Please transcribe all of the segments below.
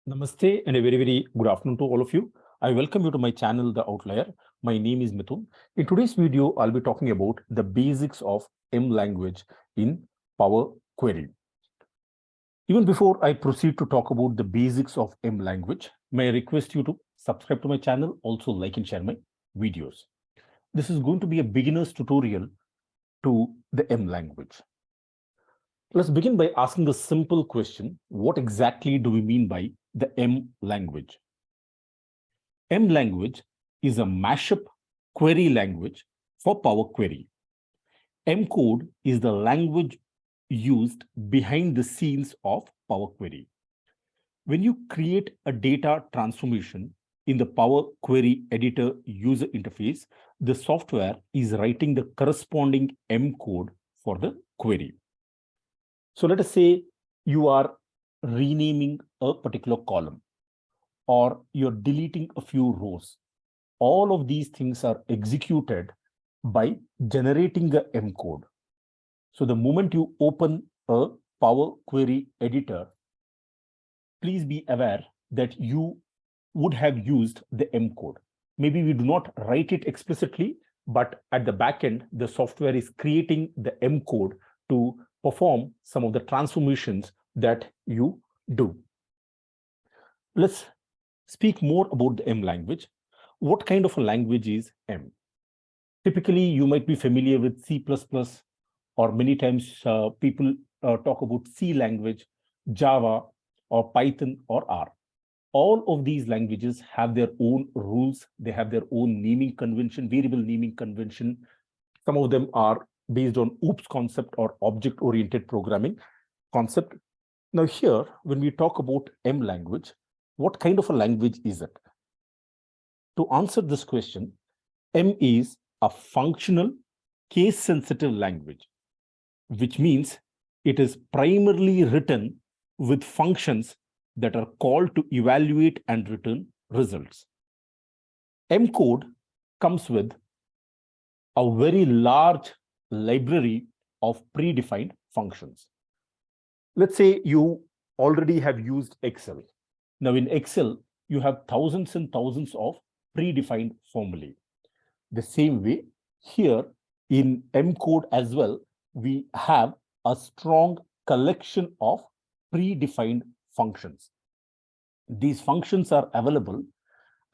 Namaste and a very good afternoon to all of you. I welcome you to my channel, The Outlier. My name is Mithun. In today's video, I'll be talking about the basics of M language in Power Query. Even before I proceed to talk about the basics of M language, may I request you to subscribe to my channel, also like and share my videos. This is going to be a beginner's tutorial to the M language. Let's begin by asking the simple question, what exactly do we mean by the M language? M language is a mashup query language for Power Query. M code is the language used behind the scenes of Power Query. When you create a data transformation in the Power Query editor user interface, the software is writing the corresponding M code for the query. So let us say you are renaming a particular column or you're deleting a few rows. All of these things are executed by generating the M code. So the moment you open a Power Query editor, please be aware that you would have used the M code. Maybe we do not write it explicitly, but at the back end, the software is creating the M code to perform some of the transformations that you do. Let's speak more about the M language. What kind of a language is M? Typically, you might be familiar with C++, or many times people talk about C language, Java, or Python, or R. All of these languages have their own rules. They have their own naming convention, variable naming convention. Some of them are based on OOPS concept or object-oriented programming concept. Now here, when we talk about M language, what kind of a language is it? To answer this question, M is a functional, case-sensitive language, which means it is primarily written with functions that are called to evaluate and return results. M code comes with a very large library of predefined functions. Let's say you already have used Excel. Now in Excel, you have thousands and thousands of predefined formulae. The same way, here in M code as well, we have a strong collection of predefined functions. These functions are available,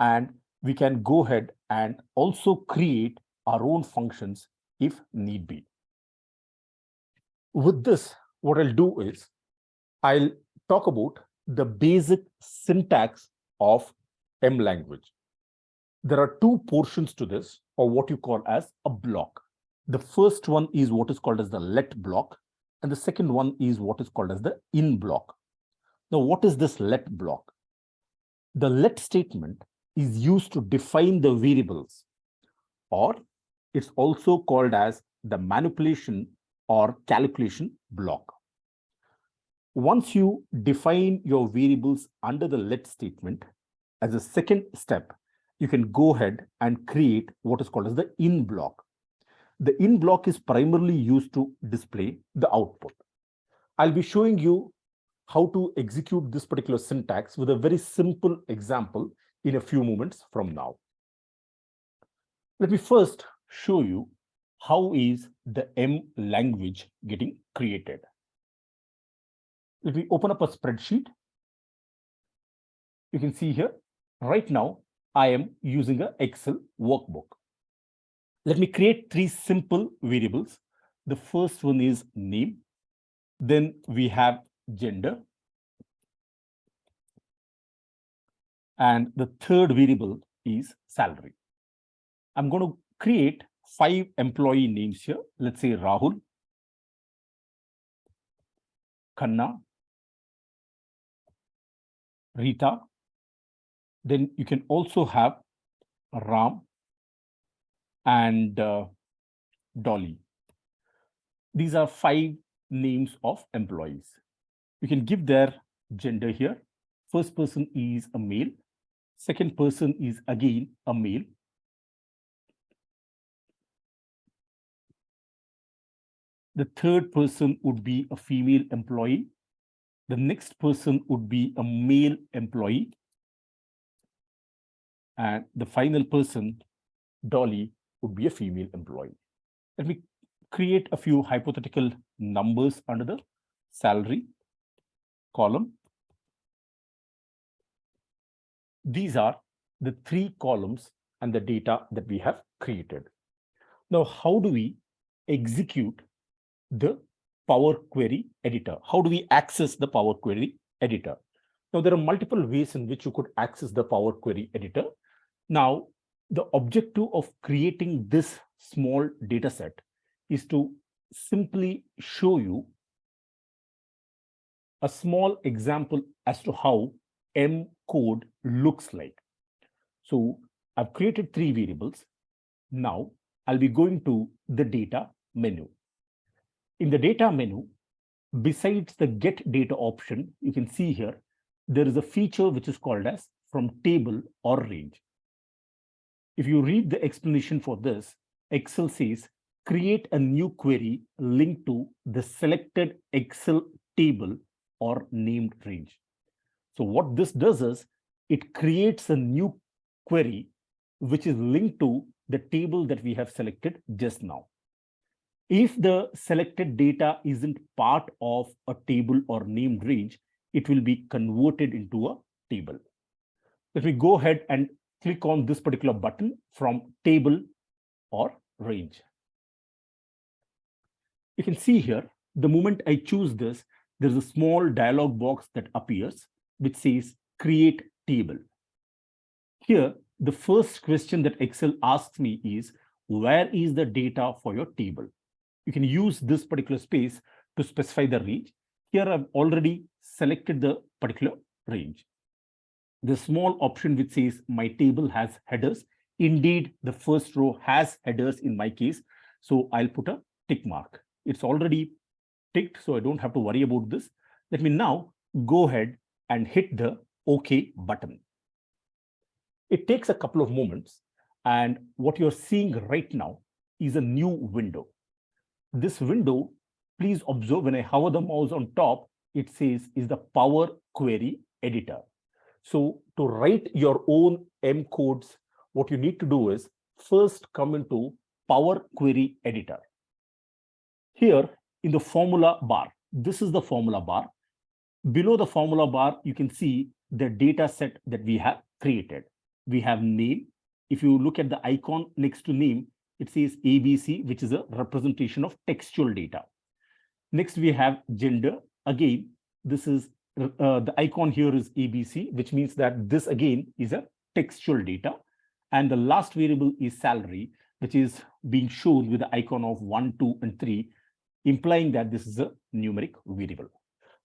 and we can go ahead and also create our own functions if need be. With this, what I'll do is I'll talk about the basic syntax of M language. There are two portions to this, or what you call as a block. The first one is what is called as the let block, and the second one is what is called as the in block. Now, what is this let block? The let statement is used to define the variables, or it's also called as the manipulation or calculation block. Once you define your variables under the let statement, as a second step, you can go ahead and create what is called as the in block. The in block is primarily used to display the output. I'll be showing you how to execute this particular syntax with a very simple example in a few moments from now. Let me first show you how is the M language getting created. Let me open up a spreadsheet. You can see here, right now, I am using an Excel workbook. Let me create three simple variables. The first one is name. Then we have gender. And the third variable is salary. I'm going to create 5 employee names here. Let's say Rahul, Khanna, Rita. Then you can also have Ram and Dolly. These are 5 names of employees. You can give their gender here. First person is a male. Second person is again a male. The third person would be a female employee. The next person would be a male employee. And the final person, Dolly, would be a female employee. Let me create a few hypothetical numbers under the salary column. These are the three columns and the data that we have created. Now, how do we execute the Power Query editor? How do we access the Power Query editor? Now, there are multiple ways in which you could access the Power Query editor. Now, the objective of creating this small data set is to simply show you a small example as to how M code looks like. So I've created three variables. Now I'll be going to the data menu. In the data menu, besides the get data option, you can see here, there is a feature which is called as from table or range. If you read the explanation for this, Excel says, create a new query linked to the selected Excel table or named range. So what this does is it creates a new query which is linked to the table that we have selected just now. If the selected data isn't part of a table or named range, it will be converted into a table. Let me go ahead and click on this particular button from table or range. You can see here, the moment I choose this, there's a small dialog box that appears which says create table. Here, the first question that Excel asks me is, where is the data for your table? You can use this particular space to specify the range. Here, I've already selected the particular range. The small option which says my table has headers. Indeed, the first row has headers in my case. So I'll put a tick mark. It's already ticked, so I don't have to worry about this. Let me now go ahead and hit the OK button. It takes a couple of moments, and what you're seeing right now is a new window. This window, please observe when I hover the mouse on top, it says is the Power Query editor. So to write your own M codes, what you need to do is first come into Power Query editor. Here in the formula bar, this is the formula bar. Below the formula bar, you can see the data set that we have created. We have name. If you look at the icon next to name, it says ABC, which is a representation of textual data. Next, we have gender. Again, this is the icon here is ABC, which means that this again is a textual data. And the last variable is salary, which is being shown with the icon of 1, 2, and 3, implying that this is a numeric variable.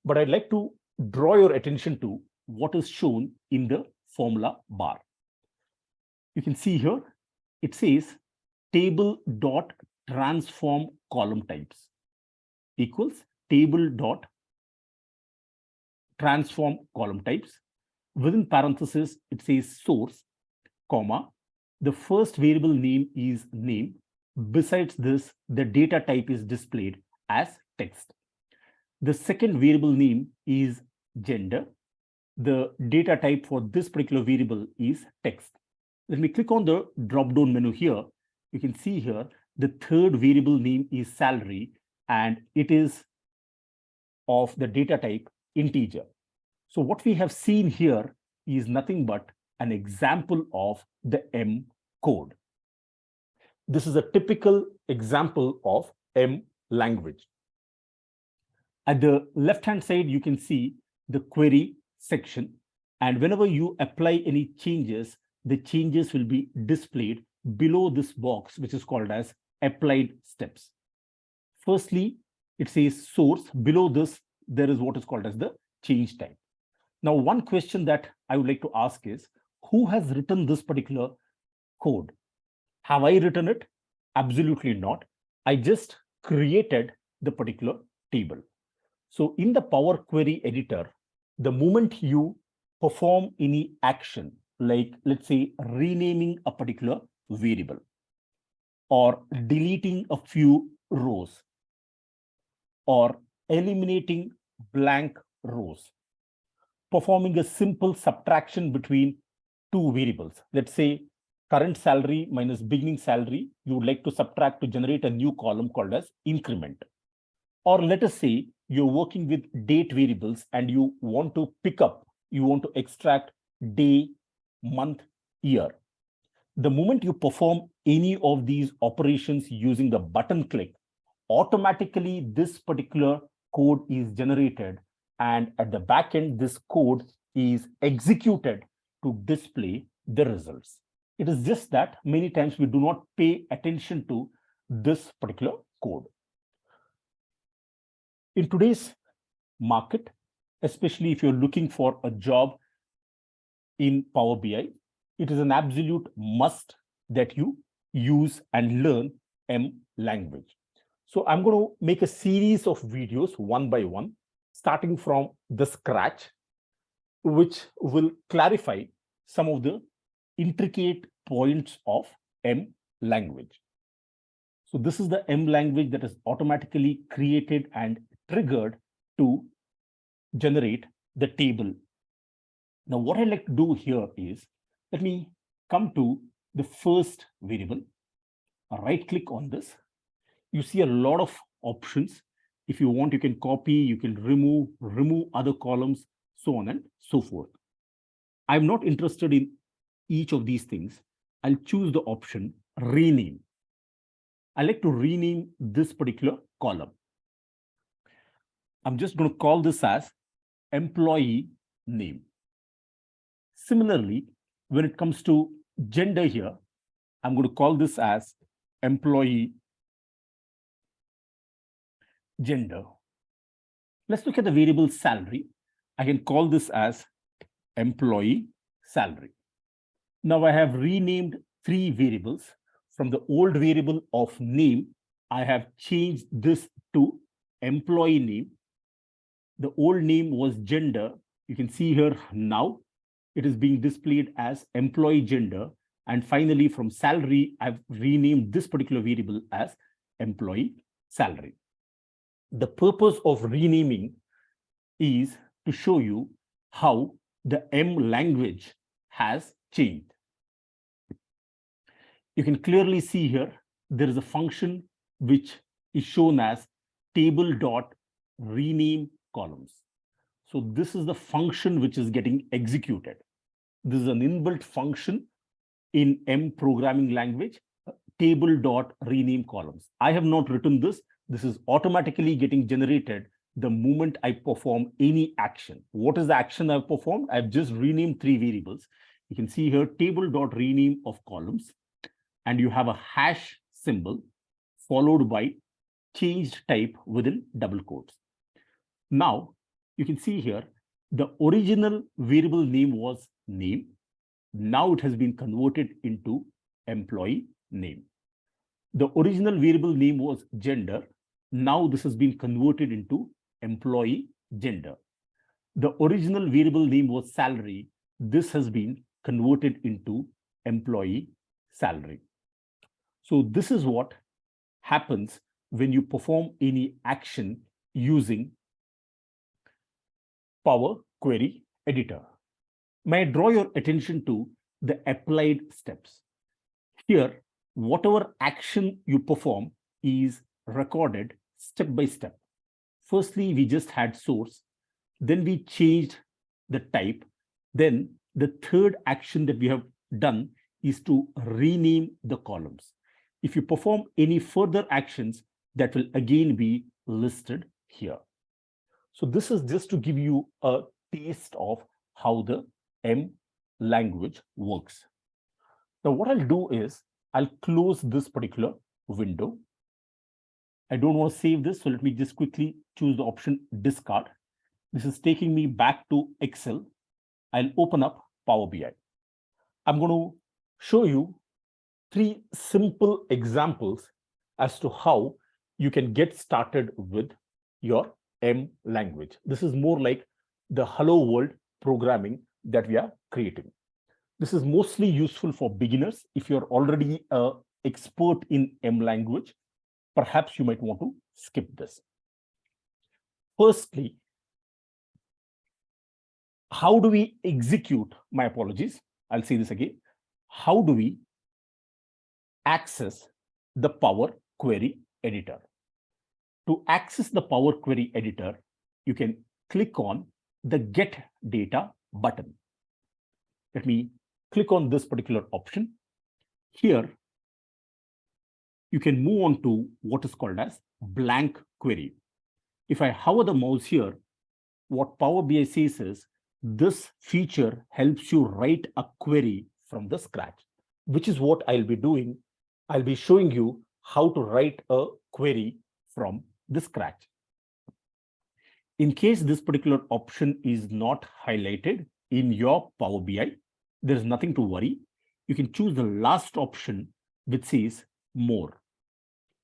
But I'd like to draw your attention to what is shown in the formula bar. You can see here, it says table.transform column types equals table.transform column types. Within parentheses, it says source, comma, the first variable name is name. Besides this, the data type is displayed as text. The second variable name is gender. The data type for this particular variable is text. Let me click on the drop-down menu here. You can see here, the third variable name is salary, and it is of the data type integer. So what we have seen here is nothing but an example of the M code. This is a typical example of M language. At the left-hand side, you can see the query section. And whenever you apply any changes, the changes will be displayed below this box, which is called as applied steps. Firstly, it says source. Below this, there is what is called as the change type. Now, one question that I would like to ask is, who has written this particular code? Have I written it? Absolutely not. I just created the particular table. So in the Power Query editor, the moment you perform any action, like let's say renaming a particular variable or deleting a few rows or eliminating blank rows. Performing a simple subtraction between two variables. Let's say current salary minus beginning salary, you would like to subtract to generate a new column called as increment. Or let us say you're working with date variables and you want to extract day, month, year. The moment you perform any of these operations using the button click, automatically this particular code is generated, and at the back end, this code is executed to display the results. It is just that many times we do not pay attention to this particular code. In today's market, especially if you're looking for a job in Power BI, it is an absolute must that you use and learn M language. So I'm going to make a series of videos one by one, starting from the scratch, which will clarify some of the intricate points of M language. So this is the M language that is automatically created and triggered to generate the table. Now, what I'd like to do here is, let me come to the first variable, right click on this. You see a lot of options. If you want, you can copy, you can remove other columns, so on and so forth. I'm not interested in each of these things. I'll choose the option rename. I like to rename this particular column. I'm just going to call this as employee name. Similarly, when it comes to gender here, I'm going to call this as employee gender. Let's look at the variable salary. I can call this as employee salary. Now I have renamed three variables. From the old variable of name, I have changed this to employee name. The old name was gender. You can see here now it is being displayed as employee gender. And finally, from salary, I've renamed this particular variable as employee salary. The purpose of renaming is to show you how the M language has changed. You can clearly see here, there is a function which is shown as table.rename columns. So this is the function which is getting executed. This is an inbuilt function in M programming language, table.rename columns. I have not written this. This is automatically getting generated the moment I perform any action. What is the action I've performed? I've just renamed three variables. You can see here table.rename of columns, and you have a hash symbol followed by changed type within double quotes. Now, you can see here, the original variable name was name. Now it has been converted into employee name. The original variable name was gender. Now this has been converted into employee gender. The original variable name was salary. This has been converted into employee salary. So this is what happens when you perform any action using Power Query Editor. May I draw your attention to the applied steps? Here, whatever action you perform is recorded step by step. Firstly, we just had source, then we changed the type. Then the third action that we have done is to rename the columns. If you perform any further actions, that will again be listed here. So this is just to give you a taste of how the M language works. Now what I'll do is I'll close this particular window. I don't want to save this, so let me just quickly choose the option discard. This is taking me back to Excel. I'll open up Power BI. I'm going to show you three simple examples as to how you can get started with your M language. This is more like the hello world programming that we are creating. This is mostly useful for beginners. If you're already an expert in M language, perhaps you might want to skip this. Firstly, How do we execute? My apologies. I'll say this again. How do we access the Power Query Editor? To access the Power Query Editor, you can click on the Get Data button. Let me click on this particular option. Here, you can move on to what is called as blank query. If I hover the mouse here, what Power BI says is this feature helps you write a query from the scratch, which is what I'll be doing. I'll be showing you how to write a query from the scratch. In case this particular option is not highlighted in your Power BI, there's nothing to worry. You can choose the last option, which says More.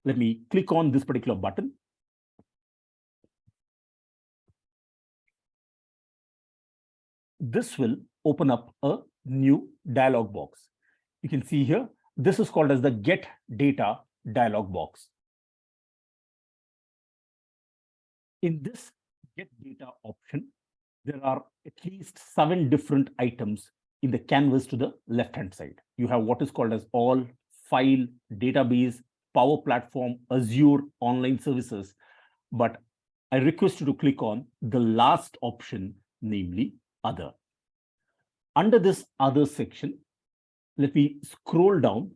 Let me click on this particular button. This will open up a new dialog box. You can see here, this is called as the Get Data dialog box. In this Get Data option, there are at least 7 different items in the canvas to the left-hand side. You have what is called as All, File, Database, Power Platform, Azure, Online Services. But I request you to click on the last option, namely Other. Under this Other section, let me scroll down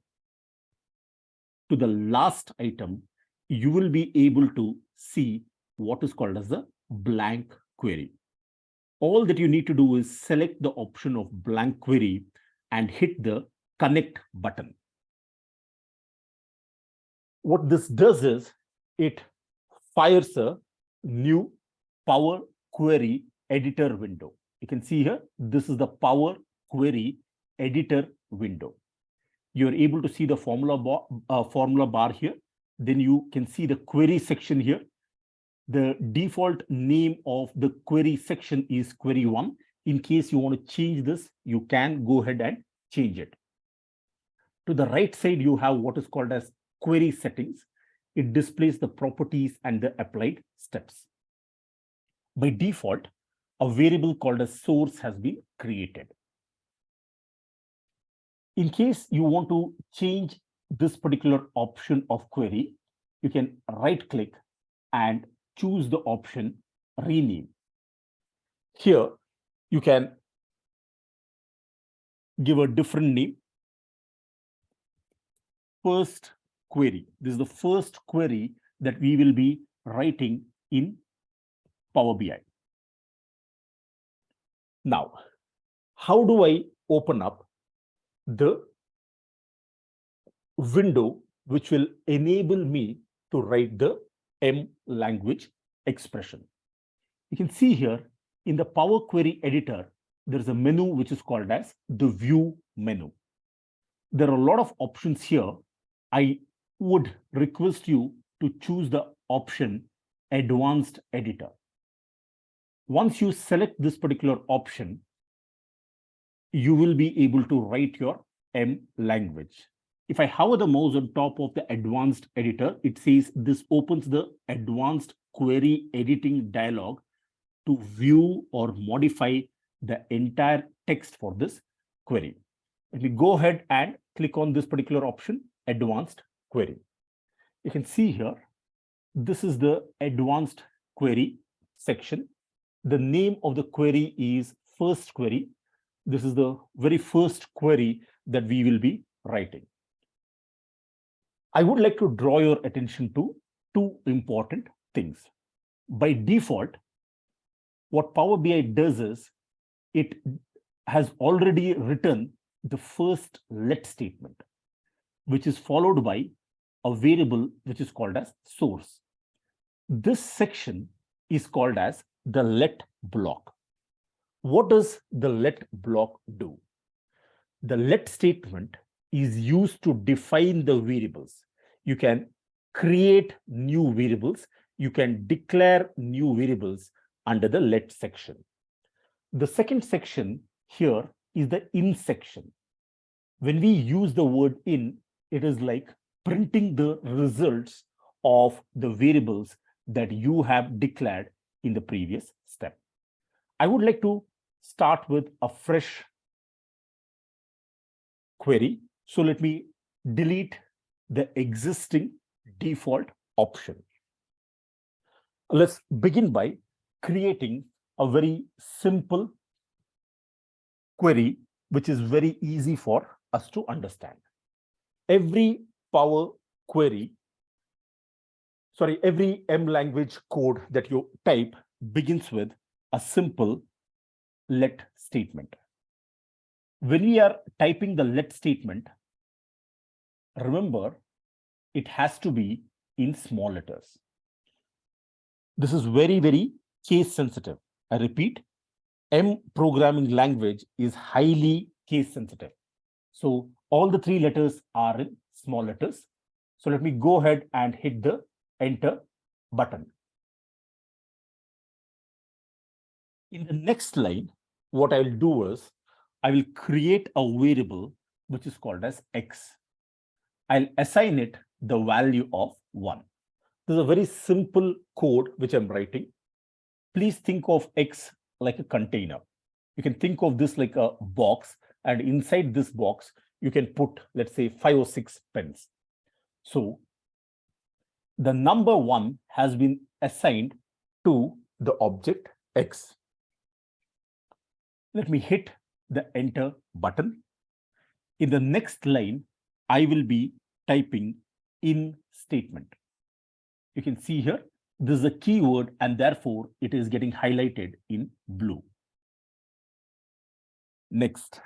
to the last item. You will be able to see what is called as the blank query. All that you need to do is select the option of blank query and hit the Connect button. What this does is it fires a new Power Query Editor window. You can see here, this is the Power Query Editor window. You're able to see the formula bar here. Then you can see the query section here. The default name of the query section is query 1. In case you want to change this, you can go ahead and change it. To the right side, you have what is called as query settings. It displays the properties and the applied steps. By default, a variable called as source has been created. In case you want to change this particular option of query, you can right-click and choose the option Rename. Here, you can give a different name. First query. This is the first query that we will be writing in Power BI. Now, how do I open up the window which will enable me to write the M language expression? You can see here in the Power Query Editor, there's a menu which is called as the View menu. There are a lot of options here. I would request you to choose the option Advanced Editor. Once you select this particular option, you will be able to write your M language. If I hover the mouse on top of the Advanced Editor, it says this opens the Advanced Query Editing dialog to view or modify the entire text for this query. Let me go ahead and click on this particular option, Advanced Query. You can see here, this is the Advanced Query section. The name of the query is First Query. This is the very first query that we will be writing. I would like to draw your attention to 2 important things. By default, what Power BI does is it has already written the first let statement, which is followed by a variable which is called as source. This section is called as the let block. What does the let block do? The let statement is used to define the variables. You can create new variables. You can declare new variables under the let section. The second section here is the in section. When we use the word in, it is like printing the results of the variables that you have declared in the previous step. I would like to start with a fresh query. So let me delete the existing default option. Let's begin by creating a very simple query, which is very easy for us to understand. Every Power Query, every M language code that you type begins with a simple let statement. When we are typing the let statement, remember, it has to be in small letters. This is very, very case sensitive. I repeat, M programming language is highly case sensitive. So all the 3 letters are in small letters. So let me go ahead and hit the enter button. In the next line, what I will do is I will create a variable which is called as X. I'll assign it the value of 1. This is a very simple code which I'm writing. Please think of X like a container. You can think of this like a box, and inside this box, you can put, let's say, 5 or 6 pens. So the number 1 has been assigned to the object X. Let me hit the enter button. In the next line, I will be typing in statement. You can see here, this is a keyword, and therefore it is getting highlighted in blue. Next,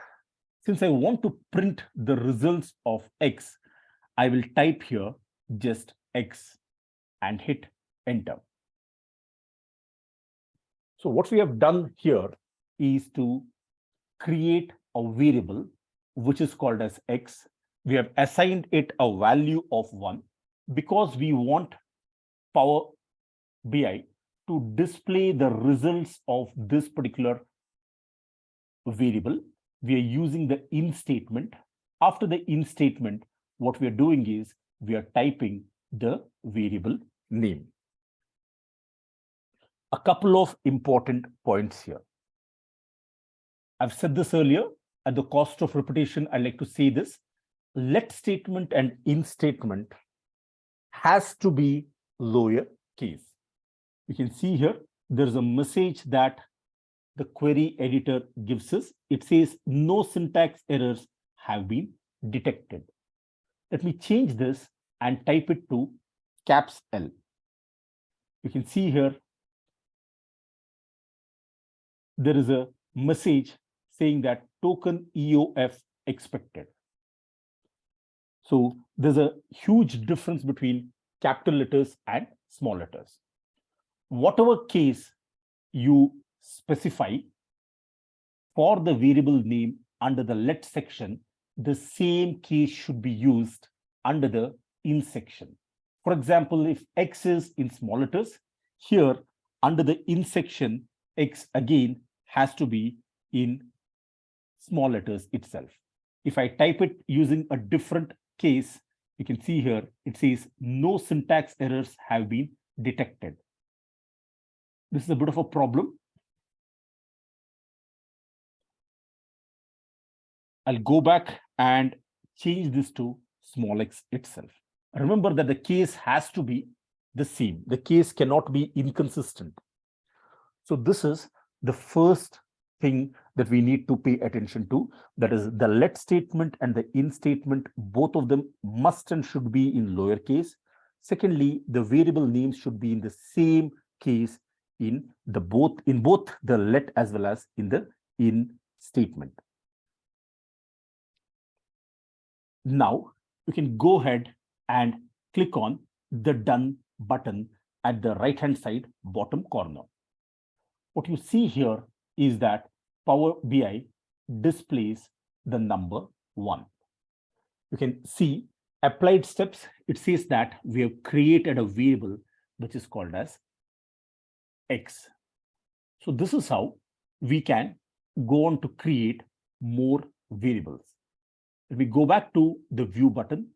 since I want to print the results of X, I will type here just X and hit enter. So what we have done here is to create a variable which is called as X. We have assigned it a value of 1 because we want Power BI to display the results of this particular variable. We are using the in statement. After the in statement, what we are doing is we are typing the variable name. A couple of important points here. I've said this earlier. At the cost of repetition, I like to say this. Let statement and in statement has to be lower case. You can see here, there's a message that the query editor gives us. It says no syntax errors have been detected. Let me change this and type it to caps L. You can see here, there is a message saying that token EOF expected. So there's a huge difference between capital letters and small letters. Whatever case you specify for the variable name under the let section, the same case should be used under the in section. For example, if X is in small letters, here under the in section, X again has to be in small letters itself. If I type it using a different case, you can see here, it says no syntax errors have been detected. This is a bit of a problem. I'll go back and change this to small x itself. Remember that the case has to be the same. The case cannot be inconsistent. So this is the first thing that we need to pay attention to. That is the let statement and the in statement, both of them must and should be in lowercase. Secondly, the variable names should be in the same case in both the let as well as in the in statement. Now you can go ahead and click on the done button at the right hand side bottom corner. What you see here is that Power BI displays the number 1. You can see applied steps. It says that we have created a variable which is called as X. So this is how we can go on to create more variables. If we go back to the view button,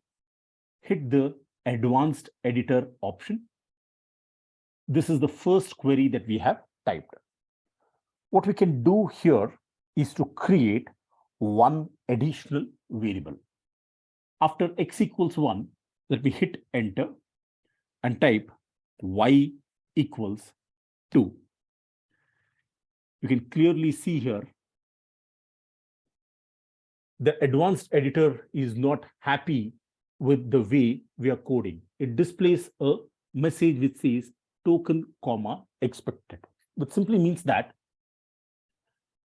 hit the advanced editor option. This is the first query that we have typed. What we can do here is to create one additional variable. After x equals 1, let me hit enter and type y equals 2. You can clearly see here the advanced editor is not happy with the way we are coding. It displays a message which says token comma expected, which simply means that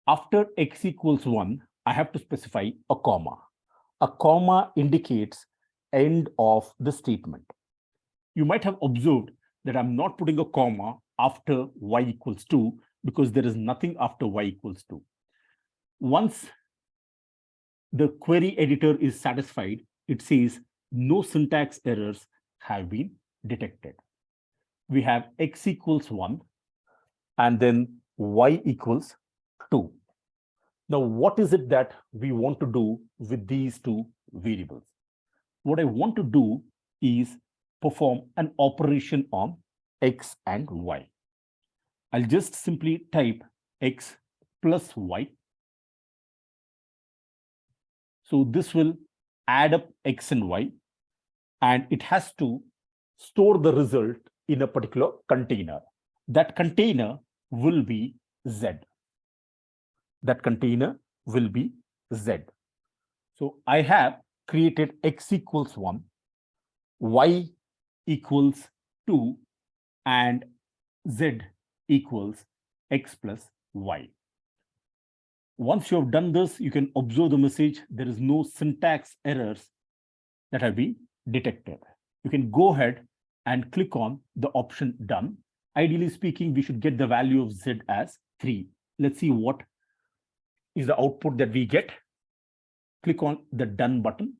after x equals 1, I have to specify a comma. A comma indicates end of the statement. You might have observed that I'm not putting a comma after y equals 2 because there is nothing after y equals 2. Once the query editor is satisfied, it says no syntax errors have been detected. We have x equals 1 and then y equals 2. Now, what is it that we want to do with these two variables? What I want to do is perform an operation on x and y. I'll just simply type x plus y. So this will add up x and y, and it has to store the result in a particular container. That container will be z. That container will be z. So I have created x equals 1, y equals 2, and z equals x plus y. Once you have done this, you can observe the message. There is no syntax errors that have been detected. You can go ahead and click on the option done. Ideally speaking, we should get the value of z as 3. Let's see what is the output that we get. Click on the done button.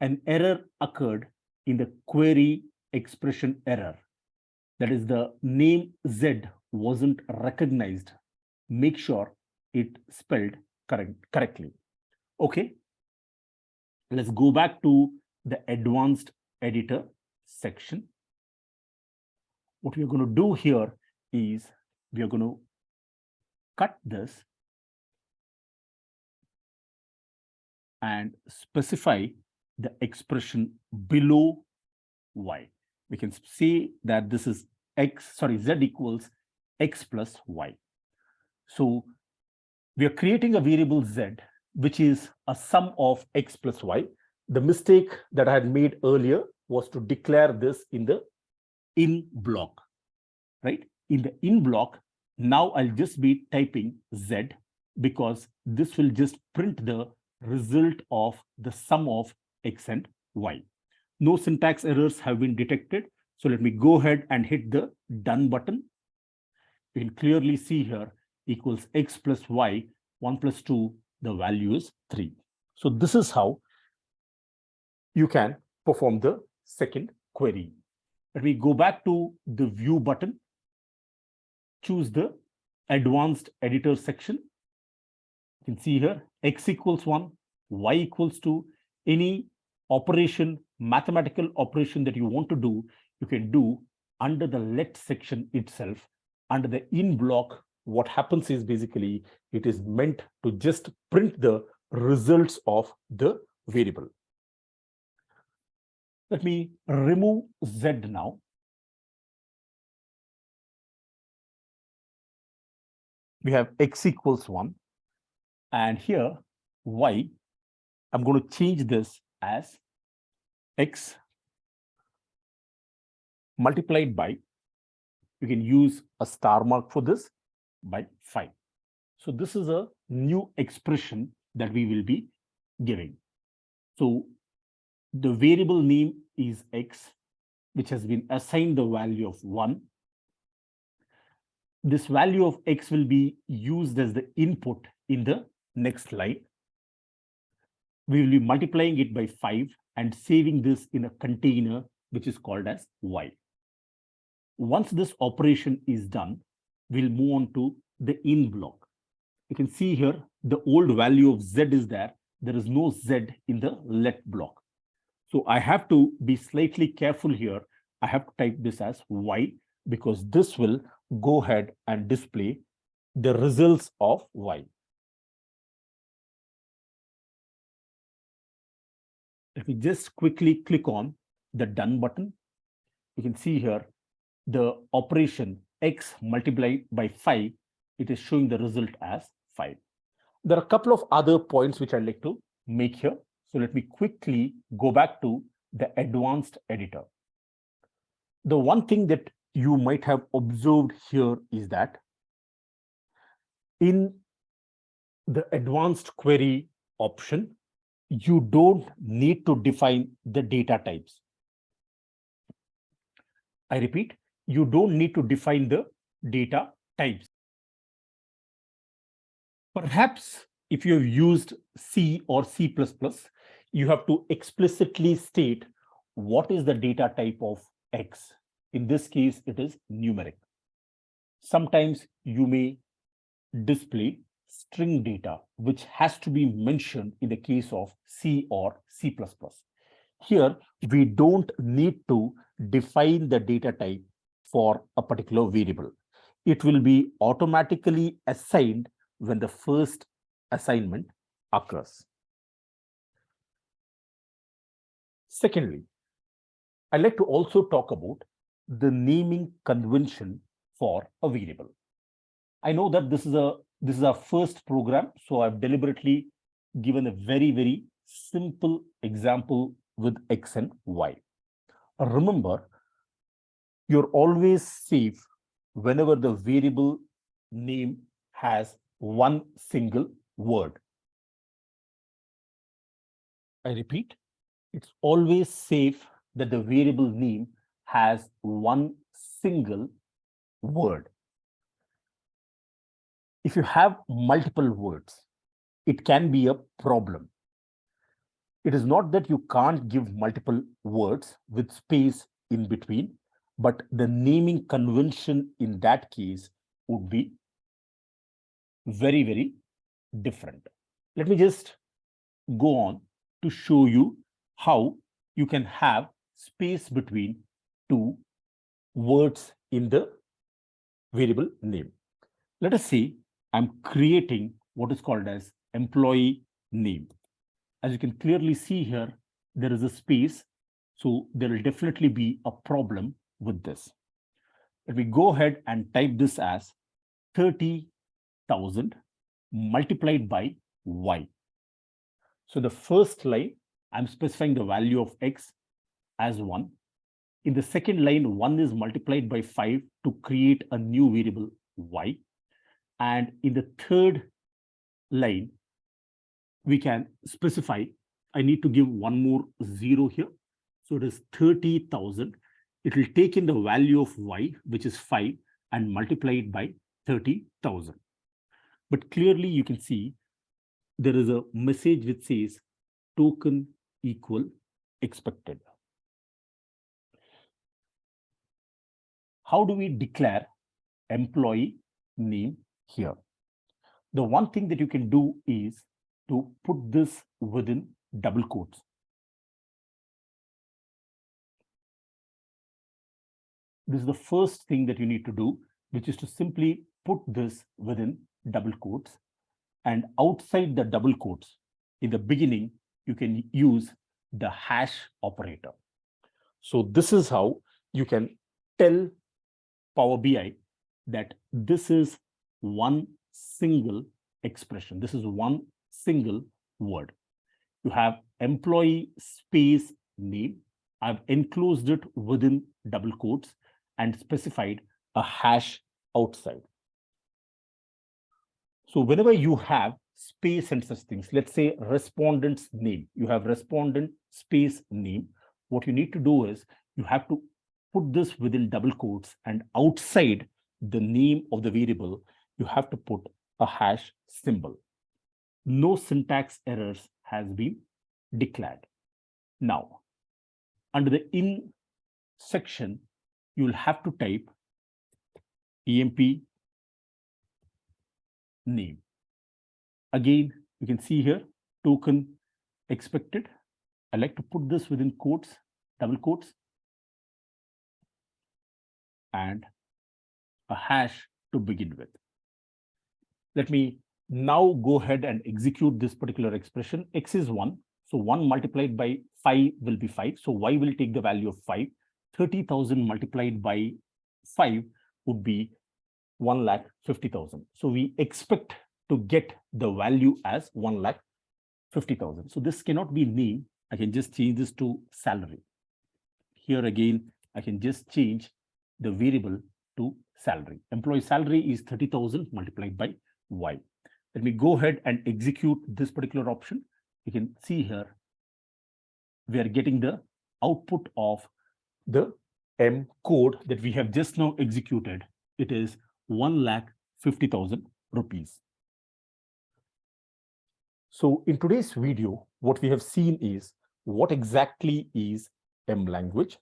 An error occurred in the query expression error. That is, the name z wasn't recognized. Make sure it spelled correctly. Okay, let's go back to the advanced editor section. What we are going to do here is we are going to cut this and specify the expression below y. We can say that this is z equals x plus y. So we are creating a variable z, which is a sum of x plus y. The mistake that I had made earlier was to declare this in the in block, right? In the in block, now I'll just be typing z because this will just print the result of the sum of x and y. No syntax errors have been detected. So let me go ahead and hit the done button. You can clearly see here equals x plus y, 1 plus 2, the value is 3. So this is how you can perform the second query. Let me go back to the view button, choose the advanced editor section. You can see here x equals 1, y equals 2. Any operation, mathematical operation that you want to do, you can do under the let section itself. Under the in block, what happens is basically it is meant to just print the results of the variable. Let me remove z now. We have x equals 1, and here y, I'm going to change this as x multiplied by, you can use a star mark for this, by 5. So this is a new expression that we will be giving. So the variable name is x, which has been assigned the value of 1. This value of x will be used as the input in the next line. We will be multiplying it by 5 and saving this in a container which is called as y. Once this operation is done, we'll move on to the in block. You can see here the old value of z is there. There is no z in the let block. So I have to be slightly careful here. I have to type this as y because this will go ahead and display the results of y. If we just quickly click on the done button, you can see here the operation x multiplied by 5, it is showing the result as 5. There are a couple of other points which I'd like to make here. So let me quickly go back to the advanced editor. The one thing that you might have observed here is that in the advanced query option, you don't need to define the data types. I repeat, you don't need to define the data types. Perhaps if you have used C or C++, you have to explicitly state what is the data type of X. In this case, it is numeric. Sometimes you may display string data, which has to be mentioned in the case of C or C++. Here, we don't need to define the data type for a particular variable. It will be automatically assigned when the first assignment occurs. Secondly, I'd like to also talk about the naming convention for a variable. I know that this is our first program, so I've deliberately given a very simple example with X and Y. Remember, you're always safe whenever the variable name has one single word. I repeat, it's always safe that the variable name has one single word. If you have multiple words, it can be a problem. It is not that you can't give multiple words with space in between, but the naming convention in that case would be very different. Let me just go on to show you how you can have space between two words in the variable name. Let us say I'm creating what is called as employee name. As you can clearly see here, there is a space, so there will definitely be a problem with this. Let me go ahead and type this as 30,000 multiplied by y. So the first line, I'm specifying the value of x as 1. In the second line, 1 is multiplied by 5 to create a new variable y. And in the third line, we can specify, I need to give one more 0 here. So it is 30,000. It will take in the value of y, which is 5, and multiply it by 30,000. But clearly you can see there is a message which says token equal expected. How do we declare employee name here? The one thing that you can do is to put this within double quotes. This is the first thing that you need to do, which is to simply put this within double quotes. And outside the double quotes, in the beginning, you can use the hash operator. So this is how you can tell Power BI that this is one single expression. This is one single word. You have employee space name. I've enclosed it within double quotes and specified a hash outside. So whenever you have space and such things, let's say respondent's name, you have respondent space name. What you need to do is you have to put this within double quotes, and outside the name of the variable, you have to put a hash symbol. No syntax errors has been declared. Now, under the in section, you will have to type emp name. Again, you can see here, token expected. I like to put this within quotes, double quotes, and a hash to begin with. Let me now go ahead and execute this particular expression. X is 1. So 1 multiplied by 5 will be 5. So y will take the value of 5. 30,000 multiplied by 5 would be 1,50,000. So we expect to get the value as 1,50,000. So this cannot be name. I can just change this to salary. Here again, I can just change the variable to salary. Employee salary is 30,000 multiplied by y. Let me go ahead and execute this particular option. You can see here, we are getting the output of the M code that we have just now executed. It is 1,50,000 rupees. So in today's video, what we have seen is what exactly is M language,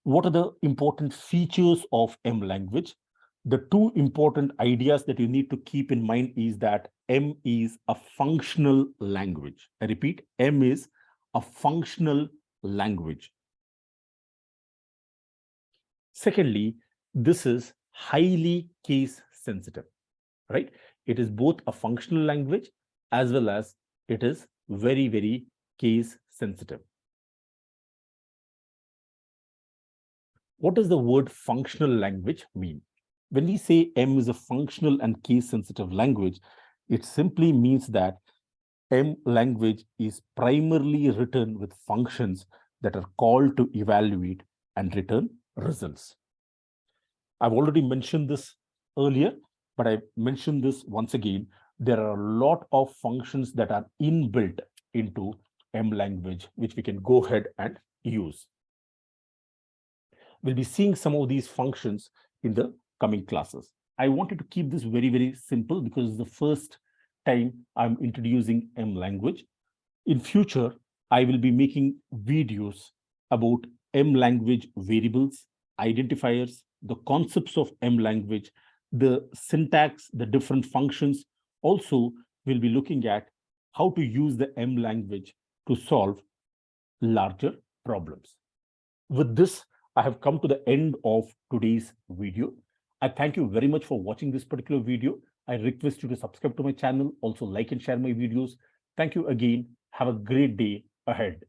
what are the important features of M language. The two important ideas that you need to keep in mind is that M is a functional language. I repeat, M is a functional language. Secondly, this is highly case sensitive, right? It is both a functional language as well as it is very, very case sensitive. What does the word functional language mean? When we say M is a functional and case sensitive language, it simply means that M language is primarily written with functions that are called to evaluate and return results. I've already mentioned this earlier, but I mentioned this once again. There are a lot of functions that are inbuilt into M language, which we can go ahead and use. We'll be seeing some of these functions in the coming classes. I wanted to keep this very, very simple because it's the first time I'm introducing M language. In future, I will be making videos about M language variables, identifiers, the concepts of M language, the syntax, the different functions. Also, we'll be looking at how to use the M language to solve larger problems. With this, I have come to the end of today's video. I thank you very much for watching this particular video. I request you to subscribe to my channel, also like and share my videos. Thank you again. Have a great day ahead.